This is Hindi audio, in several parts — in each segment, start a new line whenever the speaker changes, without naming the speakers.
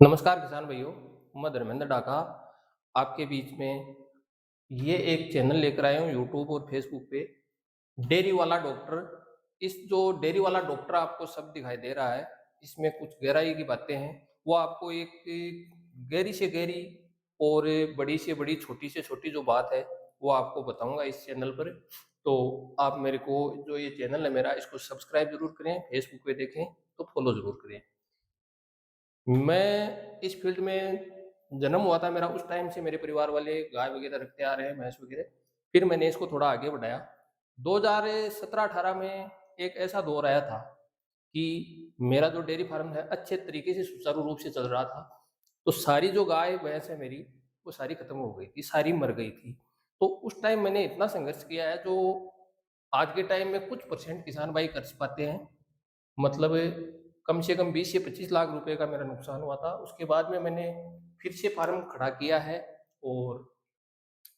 नमस्कार किसान भाइयों, मैं धर्मेंद्र डाका आपके बीच में ये एक चैनल लेकर आया हूँ यूट्यूब और फेसबुक पे डेयरी वाला डॉक्टर। इस जो डेयरी वाला डॉक्टर आपको सब दिखाई दे रहा है, इसमें कुछ गहराई की बातें हैं। वो आपको एक गहरी से गहरी और बड़ी से बड़ी, छोटी से छोटी जो बात है, वो आपको बताऊंगा इस चैनल पर। तो आप मेरे को, जो ये चैनल है मेरा, इसको सब्सक्राइब जरूर करें, फेसबुक पे देखें तो फॉलो जरूर करें। मैं इस फ़ील्ड में जन्म हुआ था मेरा, उस टाइम से मेरे परिवार वाले गाय वग़ैरह रखते आ रहे हैं, भैंस वग़ैरह। फिर मैंने इसको थोड़ा आगे बढ़ाया। 2017-18 में एक ऐसा दौर आया था कि मेरा जो डेयरी फ़ार्म है अच्छे तरीके से सुचारू रूप से चल रहा था। तो सारी जो गाय भैंस है मेरी, वो सारी खत्म हो गई थी, सारी मर गई थी। तो उस टाइम मैंने इतना संघर्ष किया है जो आज के टाइम में कुछ परसेंट किसान भाई कर पाते हैं। मतलब कम से कम 20 से 25 लाख रुपए का मेरा नुकसान हुआ था। उसके बाद में मैंने फिर से फार्म खड़ा किया है और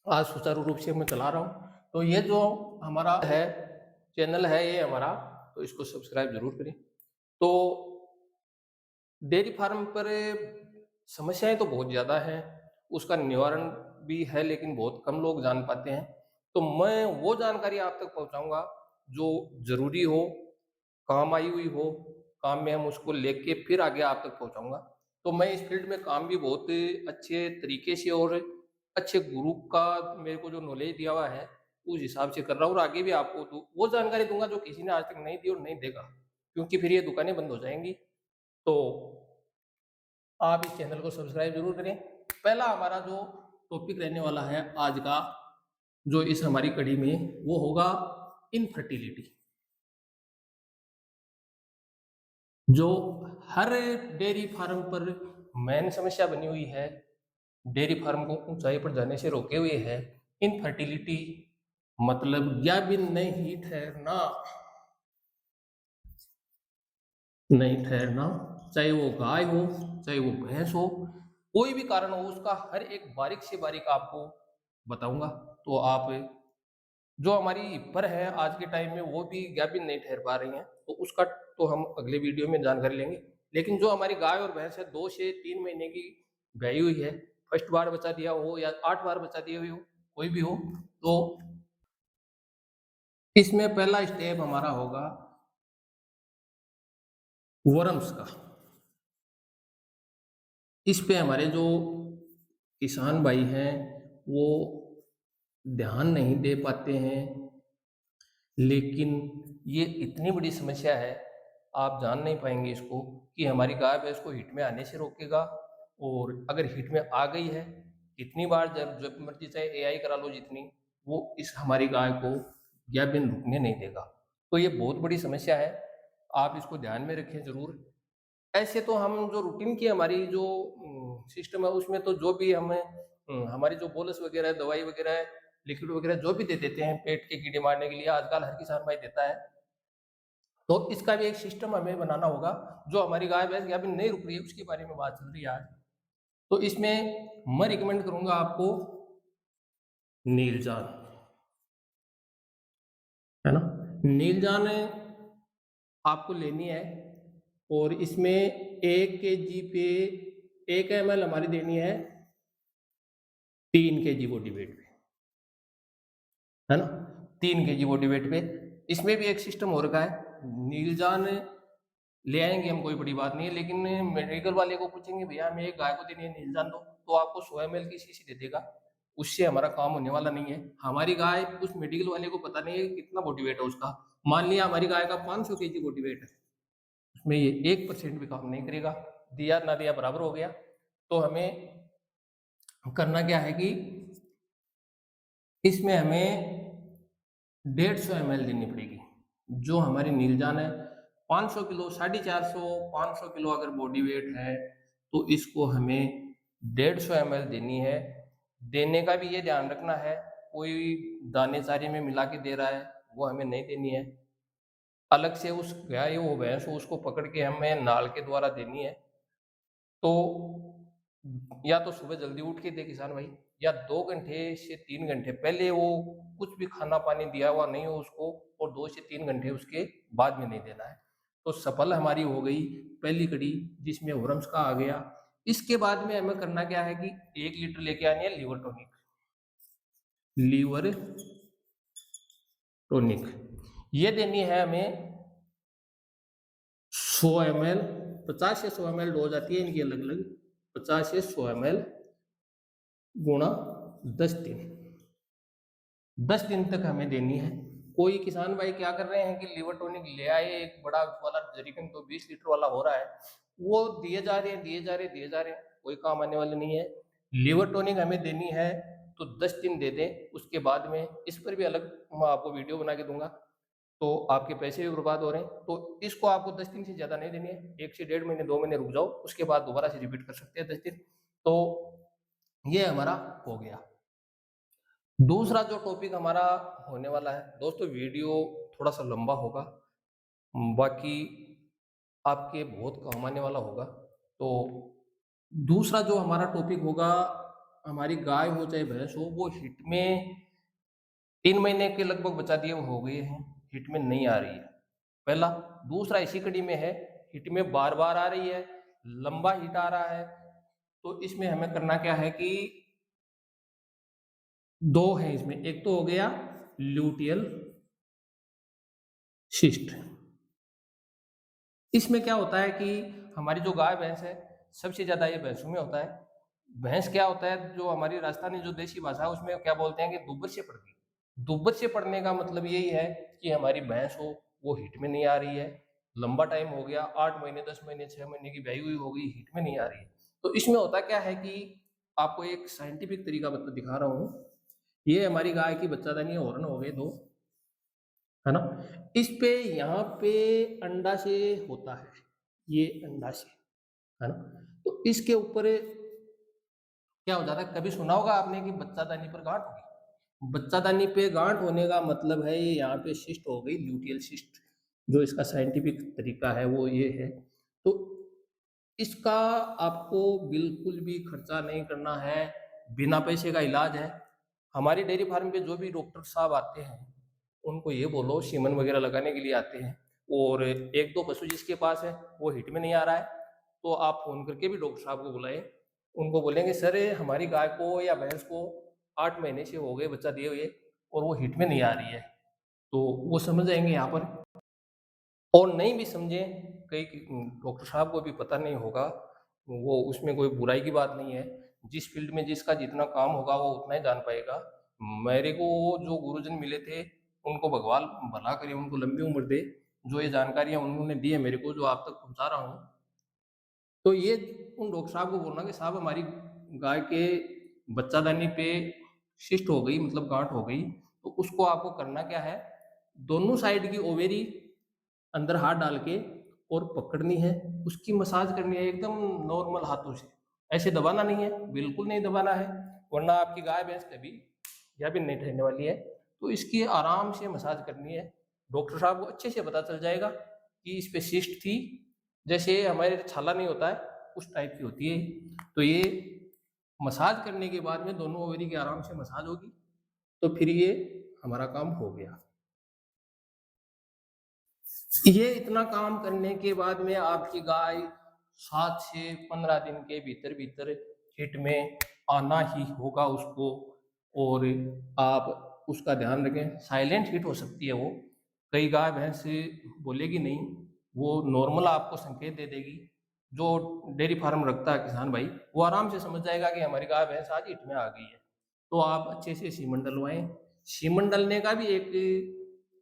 आज सुचारू रूप से मैं चला रहा हूँ। तो ये जो हमारा है, चैनल है ये हमारा, तो इसको सब्सक्राइब ज़रूर करें। तो डेयरी फार्म पर समस्याएँ तो बहुत ज़्यादा हैं, उसका निवारण भी है लेकिन बहुत कम लोग जान पाते हैं। तो मैं वो जानकारी आप तक पहुँचाऊँगा जो ज़रूरी हो, काम आई हुई हो, काम में हम उसको लेके फिर आगे आप तक पहुँचाऊँगा। तो मैं इस फ़ील्ड में काम भी बहुत अच्छे तरीके से और अच्छे गुरु का मेरे को जो नॉलेज दिया हुआ है, उस हिसाब से कर रहा हूँ और आगे भी आपको वो जानकारी दूँगा जो किसी ने आज तक नहीं दी और नहीं देगा, क्योंकि फिर ये दुकानें बंद हो जाएँगी। तो आप इस चैनल को सब्सक्राइब ज़रूर करें। पहला हमारा जो टॉपिक रहने वाला है आज का, जो इस हमारी कड़ी में, वो होगा इनफर्टिलिटी। जो हर डेयरी फार्म पर मेन समस्या बनी हुई है, डेयरी फार्म को ऊंचाई पर जाने से रोके हुए है, इनफर्टिलिटी। मतलब या भी नहीं ठहरना, नहीं ठहरना, चाहे वो गाय हो, चाहे वो भैंस हो, कोई भी कारण हो, उसका हर एक बारीक से बारीक आपको बताऊंगा। तो आप, जो हमारी पर है आज के टाइम में, वो भी गाभिन नहीं ठहर पा रही हैं, तो उसका तो हम अगले वीडियो में जानकारी लेंगे। लेकिन जो हमारी गाय और भैंस है 2 से 3 महीने की ब्याई हुई है, फर्स्ट बार बच्चा दिया हो या 8 बार बच्चा दिए हुए हो, कोई भी हो, तो इसमें पहला स्टेप हमारा होगा वर्म्स का। इस पे हमारे जो किसान भाई हैं, वो ध्यान नहीं दे पाते हैं, लेकिन ये इतनी बड़ी समस्या है, आप जान नहीं पाएँगे इसको, कि हमारी गाय भैंस को हिट में आने से रोकेगा। और अगर हिट में आ गई है, कितनी बार, जब जब मर्ज़ी चाहे एआई करा लो जितनी, वो इस हमारी गाय को या दिन रुकने नहीं देगा। तो ये बहुत बड़ी समस्या है, आप इसको ध्यान में रखें ज़रूर। ऐसे तो हम जो रूटीन की हमारी जो सिस्टम है, उसमें तो जो भी हमें हमारी जो बोलस वगैरह है, दवाई वगैरह है, लिक्विड वगैरह जो भी दे देते हैं पेट के कीड़े मारने के लिए, आजकल हर किसान भाई देता है। तो इसका भी एक सिस्टम हमें बनाना होगा। जो हमारी गाय भैंस अभी नहीं रुक रही है, उसके बारे में बात चल रही है आज। तो इसमें मैं रिकमेंड करूंगा आपको नीलजान, है ना। नीलजान आपको लेनी है और इसमें 1 kg पे 1 ml हमारी देनी है 3 kg बॉडी वेट पे, है ना। 3 kg बॉडी वेट पे। इसमें भी एक सिस्टम हो रखा है। नीलजान ले आएंगे हम, कोई बड़ी बात नहीं है, लेकिन मेडिकल वाले को पूछेंगे भैया हमें एक गाय को देनी है नीलजान दो, तो आपको 100 ml की शीशी दे देगा। उससे हमारा काम होने वाला नहीं है। हमारी गाय, उस मेडिकल वाले को पता नहीं है कितना बॉडी वेट है उसका। मान लिया हमारी गाय का 500 kg बॉडी वेट है, उसमें ये 1% भी काम नहीं करेगा। दिया ना दिया बराबर हो गया। तो हमें करना क्या है कि इसमें हमें 150 ml देनी पड़ेगी। जो हमारी नीलजान है 500 किलो, 450, 500 किलो अगर बॉडी वेट है, तो इसको हमें 150 ml देनी है। देने का भी ये ध्यान रखना है, कोई दाने चारे में मिला के दे रहा है, वो हमें नहीं देनी है। अलग से उस गाय हो भैंस हो, उसको पकड़ के हमें नाल के द्वारा देनी है। तो या तो सुबह जल्दी उठ के दे किसान भाई, या 2 घंटे से 3 घंटे पहले वो कुछ भी खाना पानी दिया हुआ नहीं हो उसको, और 2 से 3 घंटे उसके बाद में नहीं देना है। तो सफल हमारी हो गई पहली कड़ी, जिसमें वर्म्स का आ गया। इसके बाद में हमें करना क्या है कि 1 लीटर लेके आनी है लीवर टॉनिक। लीवर टॉनिक ये देनी है हमें 100 ml, 50 से 100 ml डोज आती है इनकी अलग अलग। 50 से 100 ml गुणा 10 दिन, 10 दिन तक हमें देनी है। कोई किसान भाई क्या कर रहे हैं कि लीवर टॉनिक ले आए एक बड़ा वाला जरीकन, तो 20 लीटर वाला हो रहा है, वो दिए जा रहे हैं दिए जा रहे हैं दिए जा रहे हैं, कोई काम आने वाले नहीं है। लीवर टॉनिक हमें देनी है तो 10 दिन दे दें, उसके बाद में इस पर भी अलग मैं आपको वीडियो बना के दूंगा, तो आपके पैसे भी बर्बाद हो रहे हैं। तो इसको आपको 10 दिन से ज़्यादा नहीं देनी है, 1 से 1.5 महीने 2 महीने रुक जाओ, उसके बाद दोबारा से रिपीट कर सकते हैं 10 दिन। तो ये हमारा हो गया। दूसरा जो टॉपिक हमारा होने वाला है दोस्तों, वीडियो थोड़ा सा लंबा होगा, बाकी आपके बहुत काम आने वाला होगा। तो दूसरा जो हमारा टॉपिक होगा, हमारी गाय हो चाहे भैंस हो, वो हिट में 3 महीने के लगभग बचा दिए हो गए हैं, हिट में नहीं आ रही है पहला। दूसरा इसी कड़ी में है, हिट में बार बार आ रही है, लंबा हिट आ रहा है। तो इसमें हमें करना क्या है कि दो है इसमें, एक तो हो गया ल्यूटियल शिस्ट। इसमें क्या होता है कि हमारी जो गाय भैंस है, सबसे ज्यादा ये भैंसों में होता है। भैंस क्या होता है, जो हमारी राजस्थानी जो देसी भाषा है उसमें क्या बोलते हैं कि दुब्बर से पड़ गई। दुब्बर से पड़ने का मतलब यही है कि हमारी भैंस हो वो हिट में नहीं आ रही है, लंबा टाइम हो गया, 8 महीने 10 महीने 6 महीने की ब्याई हुई हो गई, हिट में नहीं आ रही है। तो इसमें होता क्या है कि आपको एक साइंटिफिक तरीका दिखा रहा हूँ। ये हमारी गाय की बच्चादानी हॉर्न हो गए दो, है ना। इस पे यहाँ पे अंडा से होता है, ये अंडा से, है ना। तो इसके ऊपर क्या हो जाता है, कभी सुना होगा आपने कि बच्चादानी पर गांठ होगी। बच्चादानी पे गांठ होने का मतलब है यहाँ पे सिस्ट हो गई, ल्यूटियल सिस्ट। जो इसका साइंटिफिक तरीका है वो ये है। तो इसका आपको बिल्कुल भी खर्चा नहीं करना है, बिना पैसे का इलाज है। हमारी डेयरी फार्म पे जो भी डॉक्टर साहब आते हैं उनको ये बोलो, सीमन वगैरह लगाने के लिए आते हैं, और एक दो पशु जिसके पास है वो हिट में नहीं आ रहा है, तो आप फोन करके भी डॉक्टर साहब को बुलाए। उनको बोलेंगे सर हमारी गाय को या भैंस को 8 महीने से हो गए बच्चा दिए हुए और वो हिट में नहीं आ रही है, तो वो समझ जाएंगे यहाँ पर। और नहीं भी समझे, कई डॉक्टर साहब को भी पता नहीं होगा, वो उसमें कोई बुराई की बात नहीं है। जिस फील्ड में जिसका जितना काम होगा वो उतना ही जान पाएगा। मेरे को जो गुरुजन मिले थे उनको भगवान भला करे, उनको लंबी उम्र दे, जो ये जानकारियां उन्होंने दी है मेरे को, जो आप तक पहुंचा रहा हूँ। तो ये उन डॉक्टर साहब को बोलना कि साहब हमारी गाय के बच्चादानी पे शिस्ट हो गई, मतलब गांठ हो गई, तो उसको आपको करना क्या है, दोनों साइड की ओवेरी अंदर हाथ डाल के और पकड़नी है, उसकी मसाज करनी है एकदम नॉर्मल हाथों से, ऐसे दबाना नहीं है, बिल्कुल नहीं दबाना है, वरना आपकी गाय भैंस कभी या भी नहीं ठहरने वाली है। तो इसकी आराम से मसाज करनी है। डॉक्टर साहब को अच्छे से पता चल जाएगा कि इस पे सिस्ट थी, जैसे हमारे छाला नहीं होता है उस टाइप की होती है। तो ये मसाज करने के बाद में दोनों ओवरी की आराम से मसाज होगी, तो फिर ये हमारा काम हो गया। ये इतना काम करने के बाद में आपकी गाय 7 से 15 दिन के भीतर भीतर हिट में आना ही होगा उसको। और आप उसका ध्यान रखें, साइलेंट हिट हो सकती है वो, कई गाय भैंस बोलेगी नहीं, वो नॉर्मल आपको संकेत दे देगी। जो डेयरी फार्म रखता है किसान भाई, वो आराम से समझ जाएगा कि हमारी गाय भैंस आज हिट में आ गई है। तो आप अच्छे से सीमन डलवाएं। सीमन डलने का भी एक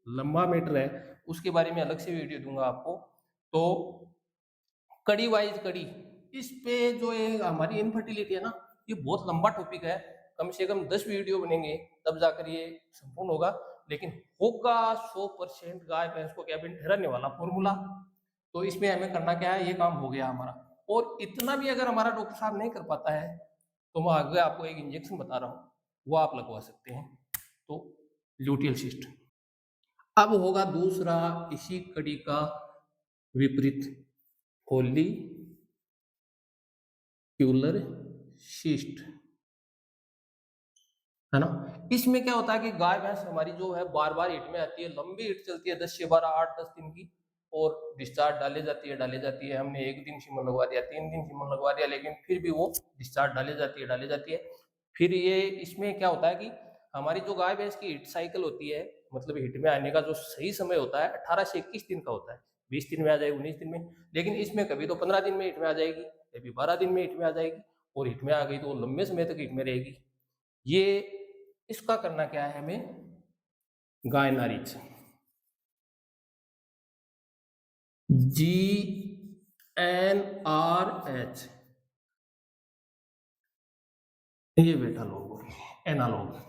लंबा मैटर है, उसके बारे में अलग से वीडियो दूंगा आपको। तो कड़ी वाइज कड़ी, इस पे जो ये हमारी इनफर्टिलिटी है ना, ये बहुत लंबा टॉपिक है, कम से कम 10 वीडियो बनेंगे तब जाकर ये संपूर्ण होगा। लेकिन होगा 100% गाय भैंस को कैबिन ठहराने वाला फॉर्मूला। तो इसमें हमें करना क्या है, ये काम हो गया हमारा। और इतना भी अगर हमारा डॉक्टर साहब नहीं कर पाता है, तो मैं आगे आपको एक इंजेक्शन बता रहा हूँ, वो आप लगवा सकते हैं। तो ल्यूटियल सिस्ट। अब होगा दूसरा इसी कड़ी का विपरीत, होली क्यूलर शिस्ट, है ना। इसमें क्या होता है कि गाय भैंस हमारी जो है बार बार हिट में आती है, लंबी हिट चलती है 10 से 12 8 10 दिन की, और डिस्चार्ज डाली जाती है। हमने 1 दिन सीमन लगवा दिया, 3 दिन सीमन लगवा दिया, लेकिन फिर भी वो डिस्चार्ज डाली जाती है। फिर ये इसमें क्या होता है कि हमारी जो गाय भैंस की हिट साइकिल होती है, मतलब हिट में आने का जो सही समय होता है 18 से 21 दिन का होता है। 20 दिन में आ जाएगी, 19 दिन में, लेकिन इसमें कभी तो 15 दिन में हिट में आ जाएगी, कभी 12 दिन में हिट में आ जाएगी, और हिट में आ गई तो वो लंबे समय तक हिट में रहेगी। ये इसका करना क्या है हमें, गायनारिच, GNRH, ये बेटा लोग एनालॉग।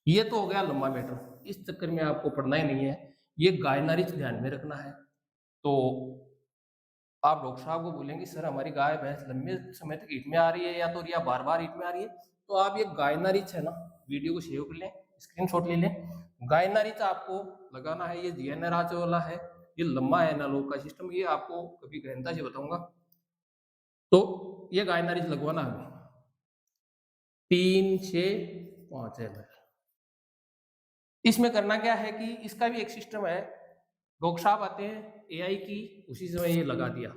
ये तो हो गया लंबा मैटर, इस चक्कर में आपको पढ़ना ही नहीं है, ये गायनारिच ध्यान में रखना है। तो आप डॉक्टर साहब को बोलेंगे सर हमारी गाय भैंस लंबे समय तक हिट में आ रही है या तो या बार बार हिट में आ रही है, तो आप ये गायनारिच है ना, वीडियो को सेव कर लें, स्क्रीनशॉट ले लें। गायनारिच आपको लगाना है, ये GNRH वाला है, ये लंबा है एनालॉग का सिस्टम, ये आपको कभी गहनता से बताऊंगा। तो ये गायनारिच लगवाना है 3 से 5 ml। इसमें करना क्या है कि इसका भी एक सिस्टम है, डॉक्टर साहब आते हैं AI की, उसी समय ये लगा दिया,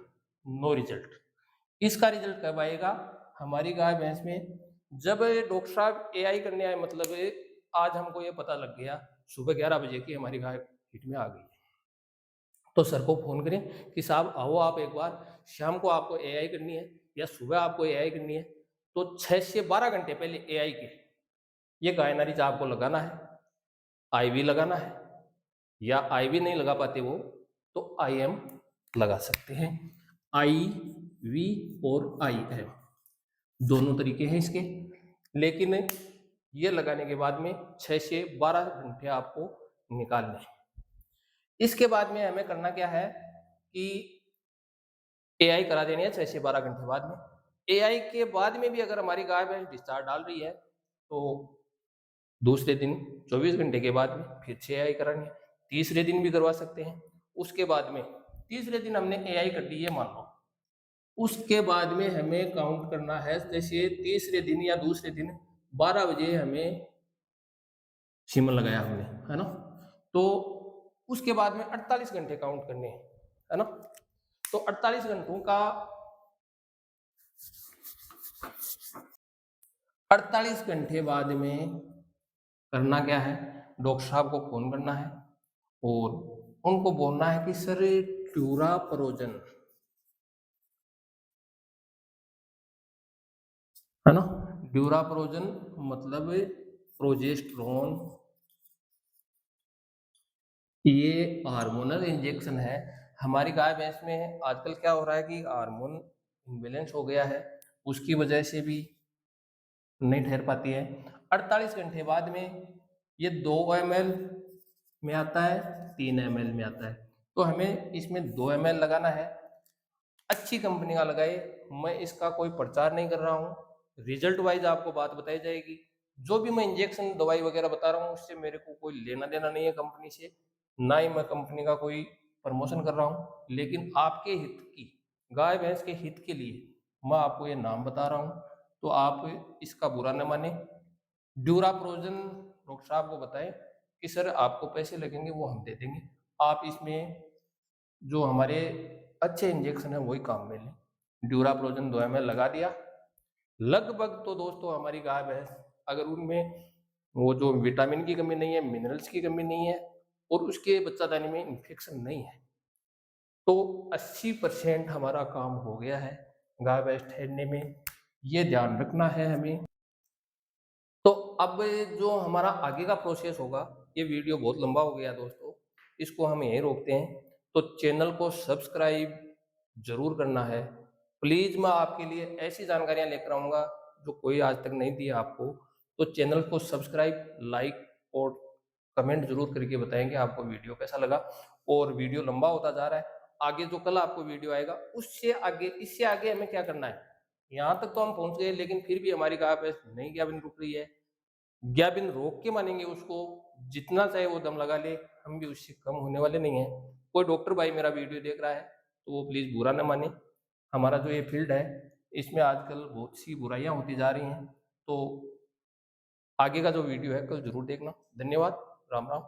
नो रिजल्ट। इसका रिजल्ट कब आएगा, हमारी गाय भैंस में जब डॉक्टर साहब AI करने आए, मतलब आज हमको ये पता लग गया सुबह 11 बजे की हमारी गाय हिट में आ गई, तो सर को फोन करें कि साहब आओ आप एक बार, शाम को आपको AI करनी है या सुबह आपको AI करनी है, तो 6 से 12 घंटे पहले AI के ये गायनारिच आपको लगाना है, IV लगाना है, या IV नहीं लगा पाते वो तो IM लगा सकते हैं। IV और IM दोनों तरीके हैं इसके, लेकिन ये लगाने के बाद में 6 से 12 घंटे आपको निकालने हैं। इसके बाद में हमें करना क्या है कि AI करा देनी है 6 से 12 घंटे बाद में। AI के बाद में भी अगर हमारी गाय भैंस डिस्चार्ज डाल रही है तो दूसरे दिन 24 घंटे के बाद में फिर से AI करानी है, तीसरे दिन भी करवा सकते हैं। उसके बाद में तीसरे दिन हमने AI कर दी है मान लो, उसके बाद में हमें काउंट करना है, जैसे तीसरे दिन या दूसरे दिन 12 बजे हमें सीमन लगाया हमने, है ना, तो उसके बाद में 48 घंटे काउंट करने हैं, है ना। तो 48 घंटों का 48 घंटे बाद में करना क्या है, डॉक्टर साहब को फोन करना है और उनको बोलना है कि सर ट्यूरापरोजन, है ना, ड्यूरापरोजन मतलब प्रोजेस्टेरोन, ये हार्मोनल इंजेक्शन है। हमारी गाय भैंस में आजकल क्या हो रहा है कि हार्मोन इम्बैलेंस हो गया है, उसकी वजह से भी नहीं ठहर पाती है। 48 घंटे बाद में ये 2 ml में आता है, 3 ml में आता है, तो हमें इसमें 2 ml लगाना है। अच्छी कंपनी का लगाए, मैं इसका कोई प्रचार नहीं कर रहा हूँ, रिजल्ट वाइज आपको बात बताई जाएगी। जो भी मैं इंजेक्शन दवाई वगैरह बता रहा हूँ उससे मेरे को कोई लेना देना नहीं है कंपनी से, ना ही मैं कंपनी का कोई प्रमोशन कर रहा हूँ, लेकिन आपके हित की, गाय भैंस के हित के लिए मैं आपको ये नाम बता रहा हूँ, तो आप इसका बुरा न माने। ड्यूराप्रोजन डॉक्टर साहब को बताएं कि सर आपको पैसे लगेंगे वो हम दे देंगे, आप इसमें जो हमारे अच्छे इंजेक्शन है वही काम में लें। ड्यूराप्रोजन 2 ml लगा दिया, लगभग तो दोस्तों हमारी गाय भैंस अगर उनमें वो जो विटामिन की कमी नहीं है, मिनरल्स की कमी नहीं है और उसके बच्चादानी में इन्फेक्शन नहीं है, तो 80% हमारा काम हो गया है गाय भैंस ठहरने में। ये ध्यान रखना है हमें। तो अब जो हमारा आगे का प्रोसेस होगा, ये वीडियो बहुत लंबा हो गया दोस्तों, इसको हम यहीं रोकते हैं। तो चैनल को सब्सक्राइब जरूर करना है, प्लीज। मैं आपके लिए ऐसी जानकारियां लेकर आऊंगा जो कोई आज तक नहीं दी आपको, तो चैनल को सब्सक्राइब, लाइक और कमेंट जरूर करके बताएंगे आपको वीडियो कैसा लगा। और वीडियो लंबा होता जा रहा है, आगे जो कल आपको वीडियो आएगा उससे आगे, इससे आगे हमें क्या करना है, यहाँ तक तो हम पहुंच गए, लेकिन फिर भी हमारी गाय भैंस नहीं ज्ञाबिन रुक रही है। ज्ञाबिन रोक के मानेंगे उसको, जितना चाहे वो दम लगा ले, हम भी उससे कम होने वाले नहीं है। कोई डॉक्टर भाई मेरा वीडियो देख रहा है तो वो प्लीज बुरा ना माने, हमारा जो ये फील्ड है इसमें आजकल बहुत सी बुराइयां होती जा रही हैं। तो आगे का जो वीडियो है कल जरूर देखना। धन्यवाद, राम राम।